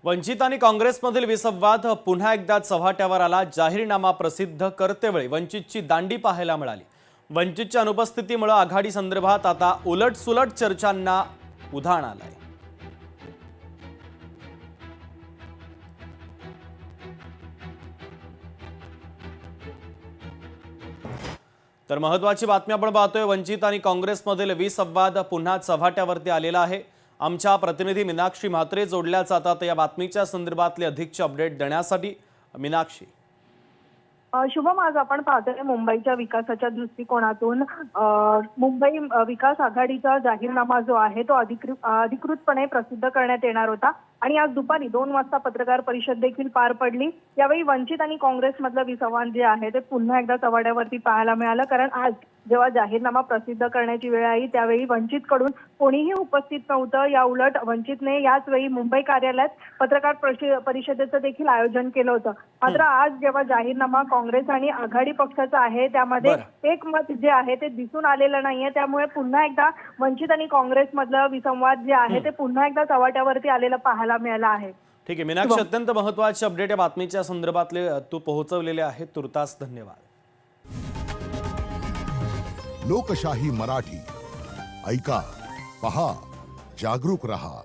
वंचित आणि काँग्रेसमधील विसंवाद पुन्हा एकदा चव्हाट्यावर आला। जाहीरनामा प्रसिद्ध करतेवेळी वंचितची दांडी पाहायला मिळाली। वंचितच्या अनुपस्थितीमुळे आघाडी संदर्भात आता उलटसुलट चर्चांना उधाण आलंय। तर महत्त्वाची बातमी आपण पाहतोय, वंचित आणि काँग्रेसमधील विसंवाद पुन्हा चव्हाट्यावरती आलेला आहे। आमच्या प्रतिनिधी मीनाक्षी म्हात्रे जोडल्या जातात या बातमीच्या संदर्भातले अधिकचे अपडेट देण्यासाठी। मीनाक्षी, शुभम, आज आपण पाहतोय मुंबईच्या विकासाच्या दृष्टिकोनातून मुंबई विकास आघाडीचा जाहीरनामा जो आहे तो अधिकृतपणे प्रसिद्ध करण्यात येणार होता आणि आज दुपारी 2 वाजता पत्रकार परिषद देखील पार पडली। यावेळी वंचित आणि काँग्रेसमधलं विसंवाद जे आहे ते पुन्हा एकदा चव्हाट्यावरती पाहायला मिळालं, कारण आज जेव्हा जाहीरनामा प्रसिद्ध करण्याची वेळ आली त्यावेळी वंचितकडून कोणीही उपस्थित नव्हतं। या उलट वंचितने याच वेळी मुंबई कार्यालयात पत्रकार परिषदेचं देखील आयोजन केलं होतं। मात्र आज जेव्हा जाहीरनामा काँग्रेस आणि आघाडी पक्षाचा आहे त्यामध्ये एक मत जे आहे ते दिसून आलेलं नाहीये, त्यामुळे पुन्हा एकदा वंचित आणि काँग्रेसमधलं विसंवाद जे आहे ते पुन्हा एकदा चव्हाट्यावरती आलेलं पाहायला मिळालं आहे। ठीक आहे मीनाक्षी, अत्यंत महत्त्वाचे अपडेट या बातमीच्या संदर्भातले तू पोहोचवलेले आहेत, तुर्तास धन्यवाद। लोकशाही मराठी ऐका, पहा, जागरूक रहा।